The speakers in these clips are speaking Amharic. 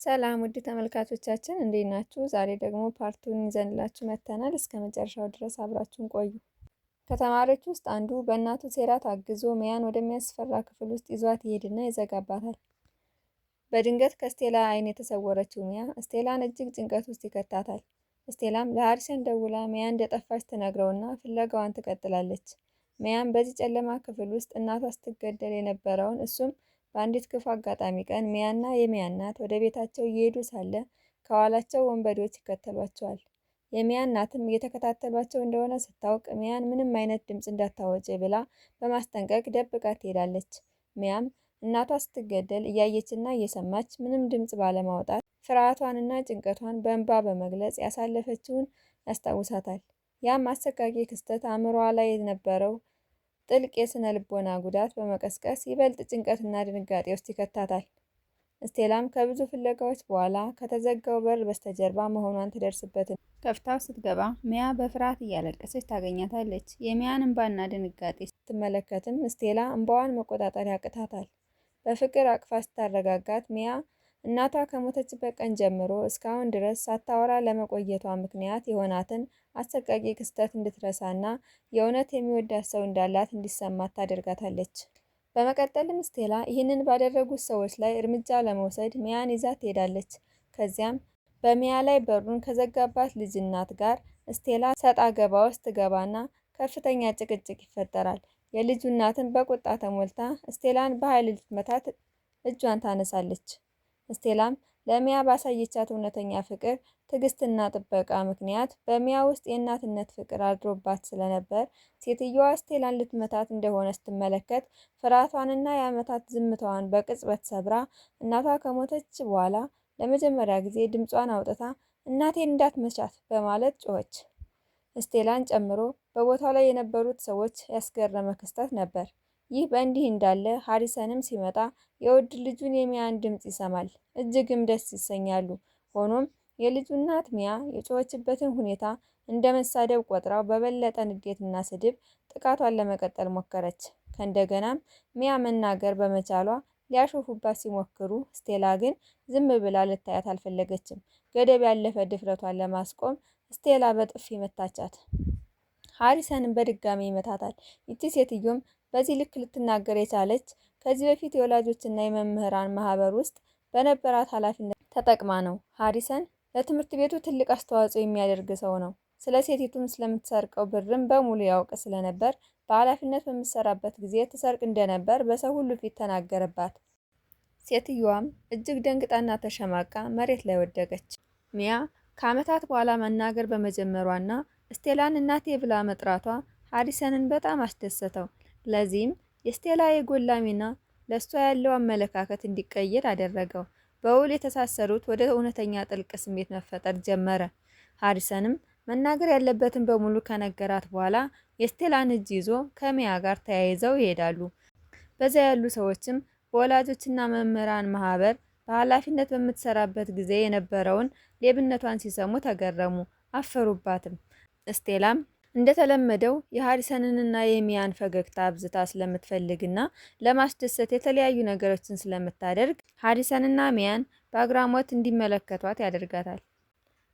ሰላም ውድ ተመልካቾቻችን እንዴት ናችሁ? ዛሬ ደግሞ ፓርቱን ይዘንላችሁ መጥተናል። እስከ መጨረሻው ድረስ አብራችሁን ቆዩ። ከተማሪዎች ውስጥ አንዱ በእናቱ ሴራ ታግዞ ሚያን ወደሚያስፈራ ክፍል ውስጥ ይዟት ይሄድና ይዘጋባታል። በድንገት ከስቴላ ዓይን የተሰወረችው ሚያ ስቴላን እጅግ ጭንቀት ውስጥ ይከታታል። ስቴላም ለሃሪሰን ደውላ ሚያ እንደጠፋች ትነግረውና ፍለጋዋን ትቀጥላለች። ሚያም በዚህ ጨለማ ክፍል ውስጥ እናቷ ስትገደል የነበረውን እሱም በአንዲት ክፉ አጋጣሚ ቀን ሚያና የሚያ እናት ወደ ቤታቸው እየሄዱ ሳለ ከኋላቸው ወንበዴዎች ይከተሏቸዋል። የሚያ እናትም እየተከታተሏቸው እንደሆነ ስታውቅ ሚያን ምንም አይነት ድምፅ እንዳታወጪ ብላ በማስጠንቀቅ ደብቃ ትሄዳለች። ሚያም እናቷ ስትገደል እያየችና እየሰማች ምንም ድምፅ ባለማውጣት ፍርሃቷንና ጭንቀቷን በእንባ በመግለጽ ያሳለፈችውን ያስታውሳታል። ያም አሰቃቂ ክስተት አእምሮዋ ላይ የነበረው ጥልቅ የስነ ልቦና ጉዳት በመቀስቀስ ይበልጥ ጭንቀትና ድንጋጤ ውስጥ ይከታታል። ስቴላም ከብዙ ፍለጋዎች በኋላ ከተዘጋው በር በስተጀርባ መሆኗን ትደርስበትን ከፍታው ስትገባ ሚያ በፍርሃት እያለቀሰች ታገኛታለች። የሚያን እንባና ድንጋጤ ስትመለከትም ስቴላ እንባዋን መቆጣጠር ያቅታታል። በፍቅር አቅፋ ስታረጋጋት ሚያ እናቷ ከሞተችበት ቀን ጀምሮ እስካሁን ድረስ ሳታወራ ለመቆየቷ ምክንያት የሆናትን አሰቃቂ ክስተት እንድትረሳና የእውነት የሚወዳት ሰው እንዳላት እንዲሰማት ታደርጋታለች። በመቀጠልም ስቴላ ይህንን ባደረጉት ሰዎች ላይ እርምጃ ለመውሰድ ሚያን ይዛ ትሄዳለች። ከዚያም በሚያ ላይ በሩን ከዘጋባት ልጅ እናት ጋር ስቴላ ሰጣ ገባ ውስጥ ትገባና ከፍተኛ ጭቅጭቅ ይፈጠራል። የልጁ እናትን በቁጣ ተሞልታ ስቴላን በኃይል ልትመታት እጇን ታነሳለች። ስቴላም ለሚያ ባሳየቻት እውነተኛ ፍቅር፣ ትዕግስትና ጥበቃ ምክንያት በሚያ ውስጥ የእናትነት ፍቅር አድሮባት ስለነበር ሴትየዋ ስቴላን ልትመታት እንደሆነ ስትመለከት ፍርሃቷንና የዓመታት ዝምታዋን በቅጽበት ሰብራ እናቷ ከሞተች በኋላ ለመጀመሪያ ጊዜ ድምጿን አውጥታ እናቴን እንዳትመቻት በማለት ጮኸች። ስቴላን ጨምሮ በቦታው ላይ የነበሩት ሰዎች ያስገረመ ክስተት ነበር። ይህ በእንዲህ እንዳለ ሃሪሰንም ሲመጣ የውድ ልጁን የሚያን ድምፅ ይሰማል። እጅግም ደስ ይሰኛሉ። ሆኖም የልጁ እናት ሚያ የጮኸችበትን ሁኔታ እንደ መሳደብ ቆጥራው በበለጠ ንዴትና ስድብ ጥቃቷን ለመቀጠል ሞከረች። ከእንደገናም ሚያ መናገር በመቻሏ ሊያሾፉባት ሲሞክሩ ስቴላ ግን ዝም ብላ ልታያት አልፈለገችም። ገደብ ያለፈ ድፍረቷን ለማስቆም ስቴላ በጥፊ መታቻት። ሃሪሰንም በድጋሚ ይመታታል። ይቺ ሴትዮም በዚህ ልክ ልትናገር የቻለች ከዚህ በፊት የወላጆችና የመምህራን ማህበር ውስጥ በነበራት ኃላፊነት ተጠቅማ ነው። ሃሪሰን ለትምህርት ቤቱ ትልቅ አስተዋጽኦ የሚያደርግ ሰው ነው። ስለ ሴቲቱም ስለምትሰርቀው ብርም በሙሉ ያውቅ ስለነበር በኃላፊነት በምትሰራበት ጊዜ ትሰርቅ እንደነበር በሰው ሁሉ ፊት ተናገረባት። ሴትዮዋም እጅግ ደንግጣና ተሸማቃ መሬት ላይ ወደቀች። ሚያ ከዓመታት በኋላ መናገር በመጀመሯና ስቴላን እናቴ ብላ መጥራቷ ሃሪሰንን በጣም አስደሰተው። ለዚህም የስቴላ የጎላ ሚና ለእሷ ያለው አመለካከት እንዲቀየር አደረገው። በውል የተሳሰሩት ወደ እውነተኛ ጥልቅ ስሜት መፈጠር ጀመረ። ሃሪሰንም መናገር ያለበትን በሙሉ ከነገራት በኋላ የስቴላን እጅ ይዞ ከሚያ ጋር ተያይዘው ይሄዳሉ። በዚያ ያሉ ሰዎችም በወላጆችና መምህራን ማህበር በኃላፊነት በምትሰራበት ጊዜ የነበረውን ሌብነቷን ሲሰሙ ተገረሙ፣ አፈሩባትም። ስቴላም እንደተለመደው የሃሪሰንንና የሚያን ፈገግታ አብዝታ ስለምትፈልግና ለማስደሰት የተለያዩ ነገሮችን ስለምታደርግ ሃሪሰንና ሚያን በአግራሞት እንዲመለከቷት ያደርጋታል።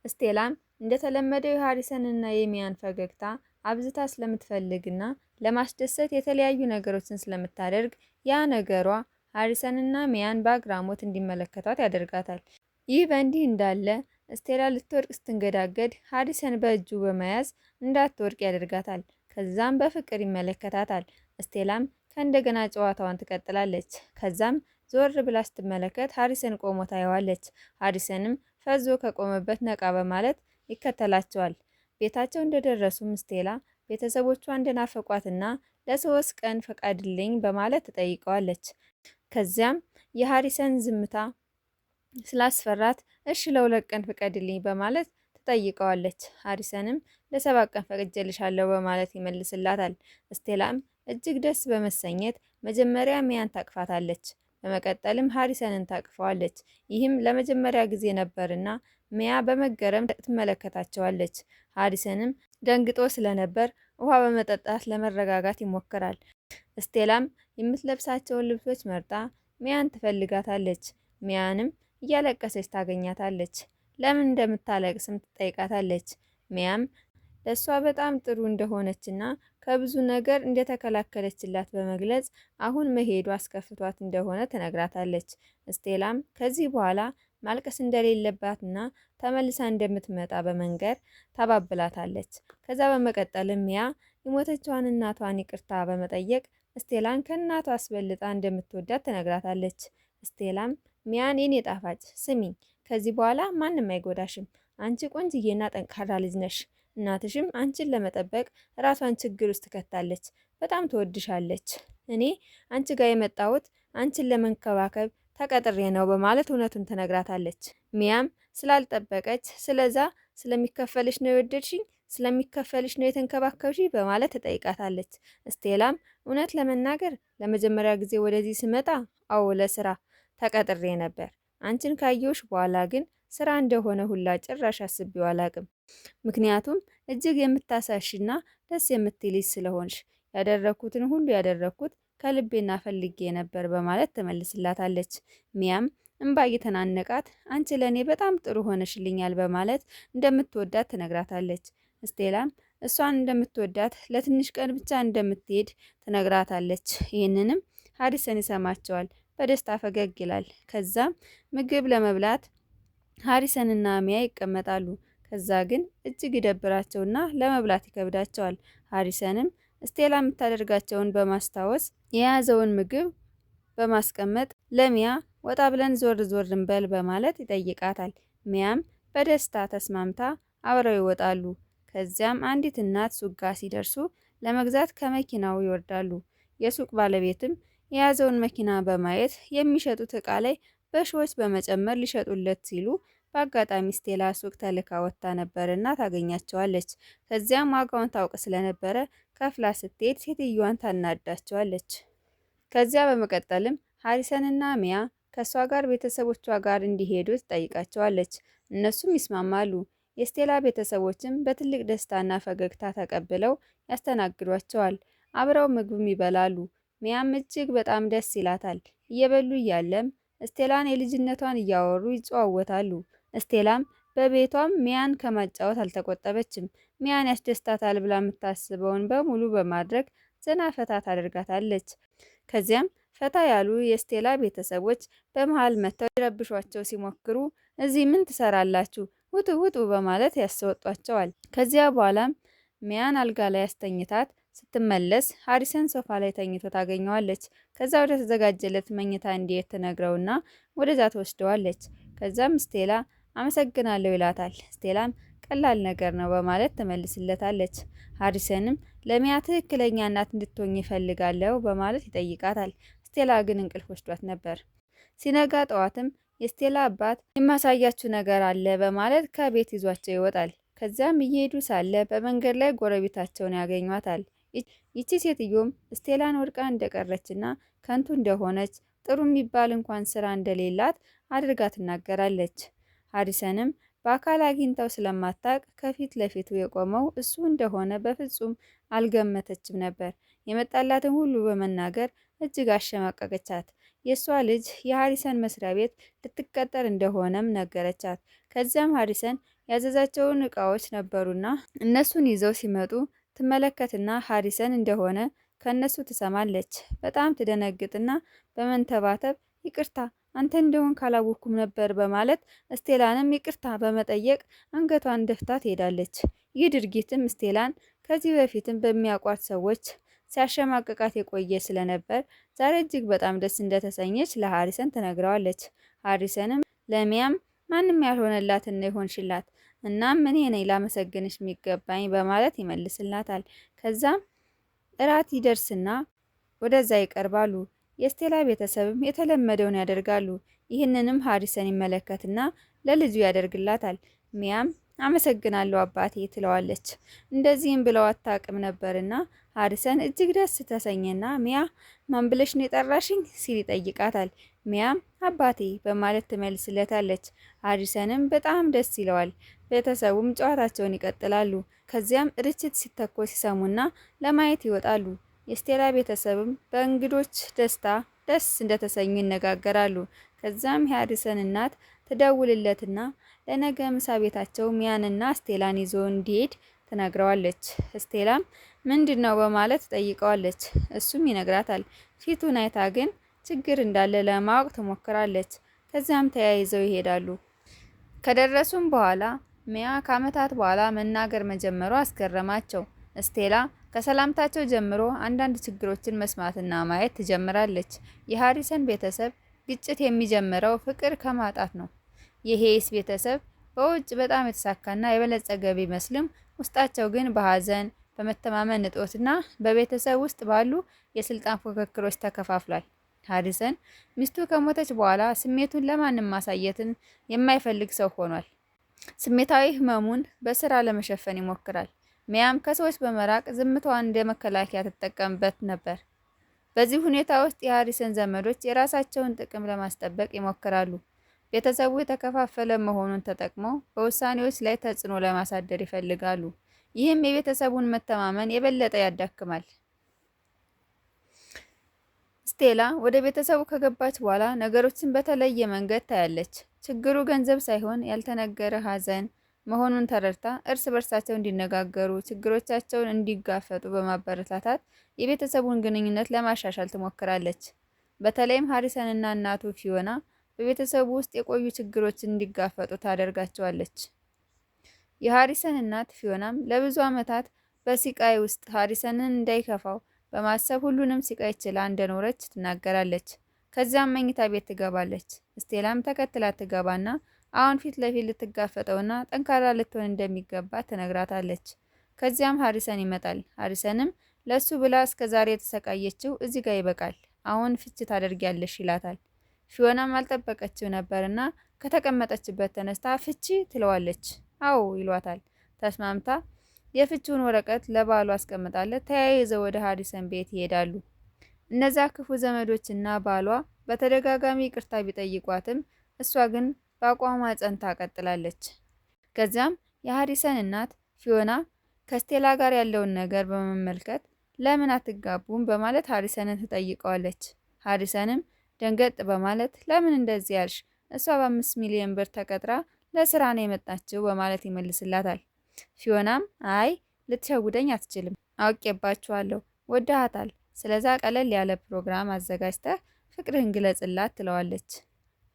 ስቴላም እንደተለመደው የሃሪሰንና የሚያን ፈገግታ አብዝታ ስለምትፈልግና ለማስደሰት የተለያዩ ነገሮችን ስለምታደርግ ያ ነገሯ ሃሪሰንና ሚያን በአግራሞት እንዲመለከቷት ያደርጋታል። ይህ በእንዲህ እንዳለ ስቴላ ልትወድቅ ስትንገዳገድ ሃሪሰን በእጁ በመያዝ እንዳትወድቅ ያደርጋታል። ከዛም በፍቅር ይመለከታታል። ስቴላም ከእንደገና ጨዋታዋን ትቀጥላለች። ከዛም ዞር ብላ ስትመለከት ሃሪሰን ቆሞ ታየዋለች። ሃሪሰንም ፈዞ ከቆመበት ነቃ በማለት ይከተላቸዋል። ቤታቸው እንደደረሱም ስቴላ ቤተሰቦቿ እንደናፈቋትና ለ3 ቀን ፈቃድልኝ በማለት ትጠይቀዋለች። ከዚያም የሃሪሰን ዝምታ ስላስፈራት እሺ ለ2 ቀን ፍቀድልኝ በማለት ትጠይቀዋለች። ሃሪሰንም ለ7 ቀን ፈቅጄልሻለሁ በማለት ይመልስላታል። ስቴላም እጅግ ደስ በመሰኘት መጀመሪያ ሚያን ታቅፋታለች። በመቀጠልም ሃሪሰንን ታቅፈዋለች። ይህም ለመጀመሪያ ጊዜ ነበርና ሚያ በመገረም ትመለከታቸዋለች። ሃሪሰንም ደንግጦ ስለነበር ውሃ በመጠጣት ለመረጋጋት ይሞክራል። ስቴላም የምትለብሳቸውን ልብሶች መርጣ ሚያን ትፈልጋታለች። ሚያንም እያለቀሰች ታገኛታለች። ለምን እንደምታለቅስም ትጠይቃታለች። ሚያም ለእሷ በጣም ጥሩ እንደሆነችና ከብዙ ነገር እንደተከላከለችላት በመግለጽ አሁን መሄዱ አስከፍቷት እንደሆነ ትነግራታለች። ስቴላም ከዚህ በኋላ ማልቀስ እንደሌለባትና ተመልሳ እንደምትመጣ በመንገር ታባብላታለች። ከዛ በመቀጠልም ሚያ የሞተችዋን እናቷን ይቅርታ በመጠየቅ ስቴላን ከእናቷ አስበልጣ እንደምትወዳት ትነግራታለች። ስቴላም ሚያን የኔ ጣፋጭ ስሚኝ፣ ከዚህ በኋላ ማንም አይጎዳሽም። አንቺ ቆንጅዬና ጠንካራ ልጅ ነሽ። እናትሽም አንቺን ለመጠበቅ ራሷን ችግር ውስጥ ትከታለች። በጣም ትወድሻለች። እኔ አንቺ ጋር የመጣሁት አንቺን ለመንከባከብ ተቀጥሬ ነው በማለት እውነቱን ትነግራታለች። ሚያም ስላልጠበቀች ስለዛ ስለሚከፈልሽ ነው የወደድሽኝ፣ ስለሚከፈልሽ ነው የተንከባከብሽ በማለት ትጠይቃታለች። ስቴላም እውነት ለመናገር ለመጀመሪያ ጊዜ ወደዚህ ስመጣ አዎ ለስራ ተቀጥሬ ነበር። አንቺን ካየሁሽ በኋላ ግን ስራ እንደሆነ ሁላ ጭራሽ አስቤው አላቅም። ምክንያቱም እጅግ የምታሳሽና ደስ የምትይ ልጅ ስለሆንሽ ያደረኩትን ሁሉ ያደረኩት ከልቤና ፈልጌ ነበር በማለት ትመልስላታለች። ሚያም እንባ እየተናነቃት አንቺ ለእኔ በጣም ጥሩ ሆነሽልኛል በማለት እንደምትወዳት ትነግራታለች። ስቴላም እሷን እንደምትወዳት ለትንሽ ቀን ብቻ እንደምትሄድ ትነግራታለች። ይህንንም ሀሪሰን ይሰማቸዋል። በደስታ ፈገግ ይላል። ከዛም ምግብ ለመብላት ሀሪሰንና ሚያ ይቀመጣሉ። ከዛ ግን እጅግ ይደብራቸውና ለመብላት ይከብዳቸዋል። ሀሪሰንም ስቴላ የምታደርጋቸውን በማስታወስ የያዘውን ምግብ በማስቀመጥ ለሚያ ወጣ ብለን ዞር ዞር እንበል በማለት ይጠይቃታል። ሚያም በደስታ ተስማምታ አብረው ይወጣሉ። ከዚያም አንዲት እናት ሱቅ ጋ ሲደርሱ ለመግዛት ከመኪናው ይወርዳሉ። የሱቅ ባለቤትም የያዘውን መኪና በማየት የሚሸጡት እቃ ላይ በሺዎች በመጨመር ሊሸጡለት ሲሉ በአጋጣሚ ስቴላ ሱቅ ተልካ ወጥታ ነበርና ታገኛቸዋለች። ከዚያም ዋጋውን ታውቅ ስለነበረ ከፍላ ስትሄድ ሴትዮዋን ታናዳቸዋለች። ከዚያ በመቀጠልም ሀሪሰንና ሚያ ከእሷ ጋር ቤተሰቦቿ ጋር እንዲሄዱ ትጠይቃቸዋለች። እነሱም ይስማማሉ። የስቴላ ቤተሰቦችም በትልቅ ደስታና ፈገግታ ተቀብለው ያስተናግዷቸዋል። አብረው ምግብም ይበላሉ። ሚያም እጅግ በጣም ደስ ይላታል። እየበሉ እያለም ስቴላን የልጅነቷን እያወሩ ይጨዋወታሉ። ስቴላም በቤቷም ሚያን ከማጫወት አልተቆጠበችም። ሚያን ያስደስታታል ብላ የምታስበውን በሙሉ በማድረግ ዘና ፈታ ታደርጋታለች። ከዚያም ፈታ ያሉ የስቴላ ቤተሰቦች በመሃል መጥተው ሊረብሿቸው ሲሞክሩ እዚህ ምን ትሰራላችሁ? ውጡ ውጡ በማለት ያስወጧቸዋል። ከዚያ በኋላም ሚያን አልጋ ላይ ያስተኝታት ስትመለስ ሀሪሰን ሶፋ ላይ ተኝቶ ታገኘዋለች። ከዛ ወደ ተዘጋጀለት መኝታ እንዲሄድ ትነግረውና ወደዛ ትወስደዋለች። ከዛም ስቴላ አመሰግናለሁ ይላታል። ስቴላም ቀላል ነገር ነው በማለት ትመልስለታለች። ሀሪሰንም ለሚያ ትክክለኛ እናት እንድትሆኝ ይፈልጋለሁ በማለት ይጠይቃታል። ስቴላ ግን እንቅልፍ ወስዷት ነበር። ሲነጋ ጠዋትም የስቴላ አባት የማሳያችሁ ነገር አለ በማለት ከቤት ይዟቸው ይወጣል። ከዚያም እየሄዱ ሳለ በመንገድ ላይ ጎረቤታቸውን ያገኟታል። ይቺ ሴትዮም ስቴላን ወድቃ እንደቀረችና ከንቱ እንደሆነች ጥሩ የሚባል እንኳን ስራ እንደሌላት አድርጋ ትናገራለች። ሀሪሰንም በአካል አግኝተው ስለማታቅ ከፊት ለፊቱ የቆመው እሱ እንደሆነ በፍጹም አልገመተችም ነበር። የመጣላትን ሁሉ በመናገር እጅግ አሸማቀቀቻት። የእሷ ልጅ የሀሪሰን መስሪያ ቤት ልትቀጠር እንደሆነም ነገረቻት። ከዚያም ሀሪሰን ያዘዛቸውን እቃዎች ነበሩና እነሱን ይዘው ሲመጡ ትመለከትና ሀሪሰን እንደሆነ ከነሱ ትሰማለች። በጣም ትደነግጥና በመንተባተብ ይቅርታ አንተ እንደሆን ካላወኩም ነበር በማለት ስቴላንም ይቅርታ በመጠየቅ አንገቷን ደፍታ ትሄዳለች። ይህ ድርጊትም ስቴላን ከዚህ በፊትም በሚያውቋት ሰዎች ሲያሸማቅቃት የቆየ ስለነበር ዛሬ እጅግ በጣም ደስ እንደተሰኘች ለሀሪሰን ትነግረዋለች። ሀሪሰንም ለሚያም ማንም ያልሆነላትን ነው የሆንሽላት እናም እኔ ነኝ ላመሰግንሽ የሚገባኝ በማለት ይመልስላታል። ከዛም እራት ይደርስና ወደዛ ይቀርባሉ። የስቴላ ቤተሰብም የተለመደውን ያደርጋሉ። ይህንንም ሀሪሰን ይመለከትና ለልጁ ያደርግላታል። ሚያም አመሰግናለሁ አባቴ ትለዋለች። እንደዚህም ብለው አታውቅም ነበርና ሀሪሰን እጅግ ደስ ተሰኘና ሚያ ማን ብለሽ ነው የጠራሽኝ ሲል ይጠይቃታል። ሚያም አባቴ በማለት ትመልስለታለች። ሀሪሰንም በጣም ደስ ይለዋል። ቤተሰቡም ጨዋታቸውን ይቀጥላሉ። ከዚያም ርችት ሲተኮስ ሲሰሙና ለማየት ይወጣሉ። የስቴላ ቤተሰብም በእንግዶች ደስታ ደስ እንደተሰኙ ይነጋገራሉ። ከዛም የሃሪሰን እናት ትደውልለትና ለነገ ምሳ ቤታቸው ሚያንና ስቴላን ይዞ እንዲሄድ ትነግረዋለች። ስቴላም ምንድነው በማለት ጠይቀዋለች። እሱም ይነግራታል። ፊቱን አይታ ግን ችግር እንዳለ ለማወቅ ትሞክራለች። ከዚያም ተያይዘው ይሄዳሉ። ከደረሱም በኋላ ሚያ ከዓመታት በኋላ መናገር መጀመሩ አስገረማቸው። ስቴላ ከሰላምታቸው ጀምሮ አንዳንድ ችግሮችን መስማትና ማየት ትጀምራለች። የሃሪሰን ቤተሰብ ግጭት የሚጀምረው ፍቅር ከማጣት ነው። የሄይስ ቤተሰብ በውጭ በጣም የተሳካና የበለጸገ ቢመስልም ውስጣቸው ግን በሀዘን፣ በመተማመን እጦትና በቤተሰብ ውስጥ ባሉ የስልጣን ፉክክሮች ተከፋፍሏል። ሃሪሰን ሚስቱ ከሞተች በኋላ ስሜቱን ለማንም ማሳየትን የማይፈልግ ሰው ሆኗል። ስሜታዊ ህመሙን በስራ ለመሸፈን ይሞክራል። ሚያም ከሰዎች በመራቅ ዝምታዋን እንደ መከላከያ ትጠቀምበት ነበር። በዚህ ሁኔታ ውስጥ የሃሪሰን ዘመዶች የራሳቸውን ጥቅም ለማስጠበቅ ይሞክራሉ። ቤተሰቡ የተከፋፈለ መሆኑን ተጠቅመው በውሳኔዎች ላይ ተጽዕኖ ለማሳደር ይፈልጋሉ። ይህም የቤተሰቡን መተማመን የበለጠ ያዳክማል። ስቴላ ወደ ቤተሰቡ ከገባች በኋላ ነገሮችን በተለየ መንገድ ታያለች። ችግሩ ገንዘብ ሳይሆን ያልተነገረ ሀዘን መሆኑን ተረድታ እርስ በርሳቸው እንዲነጋገሩ፣ ችግሮቻቸውን እንዲጋፈጡ በማበረታታት የቤተሰቡን ግንኙነት ለማሻሻል ትሞክራለች። በተለይም ሃሪሰንና እናቱ ፊዮና በቤተሰቡ ውስጥ የቆዩ ችግሮችን እንዲጋፈጡ ታደርጋቸዋለች። የሃሪሰን እናት ፊዮናም ለብዙ ዓመታት በስቃይ ውስጥ ሃሪሰንን እንዳይከፋው በማሰብ ሁሉንም ስቃይ ችላ እንደኖረች ትናገራለች። ከዚያም መኝታ ቤት ትገባለች። ስቴላም ተከትላት ትገባና አሁን ፊት ለፊት ልትጋፈጠውና ጠንካራ ልትሆን እንደሚገባ ትነግራታለች። ከዚያም ሃሪሰን ይመጣል። ሃሪሰንም ለሱ ብላ እስከዛሬ የተሰቃየችው እዚህ ጋር ይበቃል፣ አሁን ፍቺ ታደርጊያለሽ ይላታል። ፊዮናም አልጠበቀችው ነበርና ከተቀመጠችበት ተነስታ ፍቺ ትለዋለች። አዎ ይሏታል። ተስማምታ የፍቺውን ወረቀት ለባሉ አስቀምጣለት ተያይዘው ወደ ሃሪሰን ቤት ይሄዳሉ። እነዛ ክፉ ዘመዶችና ባሏ በተደጋጋሚ ይቅርታ ቢጠይቋትም እሷ ግን በአቋሟ ጸንታ ቀጥላለች። ከዚያም የሃሪሰን እናት ፊዮና ከስቴላ ጋር ያለውን ነገር በመመልከት ለምን አትጋቡም በማለት ሃሪሰንን ትጠይቀዋለች። ሃሪሰንም ደንገጥ በማለት ለምን እንደዚህ ያልሽ? እሷ በ5 ሚሊዮን ብር ተቀጥራ ለስራ ነው የመጣችው በማለት ይመልስላታል። ፊዮናም አይ ልትሸውደኝ አትችልም፣ አውቄባችኋለሁ፣ ወደሃታል። ስለዛ ቀለል ያለ ፕሮግራም አዘጋጅተህ ፍቅርህን ግለጽላት ትለዋለች።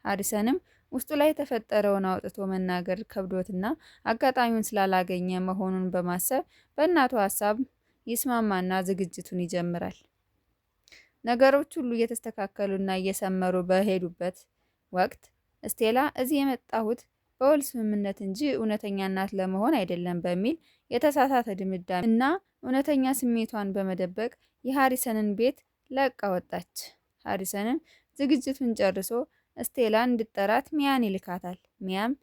ሃሪሰንም ውስጡ ላይ የተፈጠረውን አውጥቶ መናገር ከብዶትና አጋጣሚውን ስላላገኘ መሆኑን በማሰብ በእናቱ ሀሳብ ይስማማና ዝግጅቱን ይጀምራል። ነገሮች ሁሉ እየተስተካከሉና እየሰመሩ በሄዱበት ወቅት ስቴላ እዚህ የመጣሁት በውል ስምምነት እንጂ እውነተኛ እናት ለመሆን አይደለም በሚል የተሳሳተ ድምዳሜ እና እውነተኛ ስሜቷን በመደበቅ የሃሪሰንን ቤት ለቃ ወጣች። ሃሪሰንም ዝግጅቱን ጨርሶ ስቴላን እንድጠራት ሚያን ይልካታል። ሚያም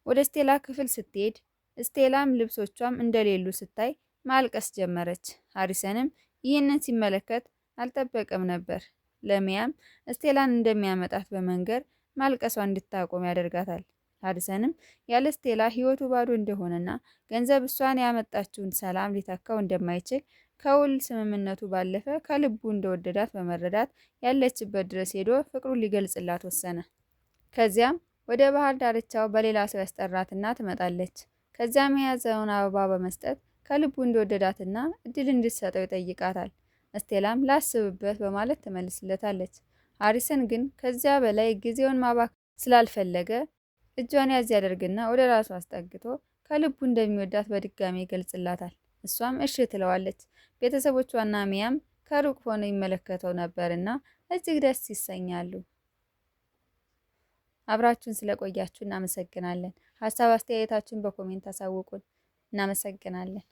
ወደ ስቴላ ክፍል ስትሄድ ስቴላም ልብሶቿም እንደሌሉ ስታይ ማልቀስ ጀመረች። ሃሪሰንም ይህንን ሲመለከት አልጠበቀም ነበር። ለሚያም ስቴላን እንደሚያመጣት በመንገር ማልቀሷ እንድታቆም ያደርጋታል። ሃሪሰንም ያለ ስቴላ ህይወቱ ባዶ እንደሆነና ገንዘብ እሷን ያመጣችውን ሰላም ሊተካው እንደማይችል ከውል ስምምነቱ ባለፈ ከልቡ እንደወደዳት በመረዳት ያለችበት ድረስ ሄዶ ፍቅሩን ሊገልጽላት ወሰነ። ከዚያም ወደ ባህር ዳርቻው በሌላ ሰው ያስጠራትና ትመጣለች። ከዚያም የያዘውን አበባ በመስጠት ከልቡ እንደወደዳትና እድል እንድትሰጠው ይጠይቃታል። ስቴላም ላስብበት በማለት ትመልስለታለች። ሃሪሰን ግን ከዚያ በላይ ጊዜውን ማባከን ስላልፈለገ እጇን ያዝ ያደርግና ወደ ራሱ አስጠግቶ ከልቡ እንደሚወዳት በድጋሚ ይገልጽላታል። እሷም እሺ ትለዋለች። ቤተሰቦቿና ሚያም ከሩቅ ሆነው ይመለከተው ነበርና እጅግ ደስ ይሰኛሉ። አብራችሁን ስለቆያችሁ እናመሰግናለን። ሀሳብ አስተያየታችሁን በኮሜንት አሳውቁን። እናመሰግናለን።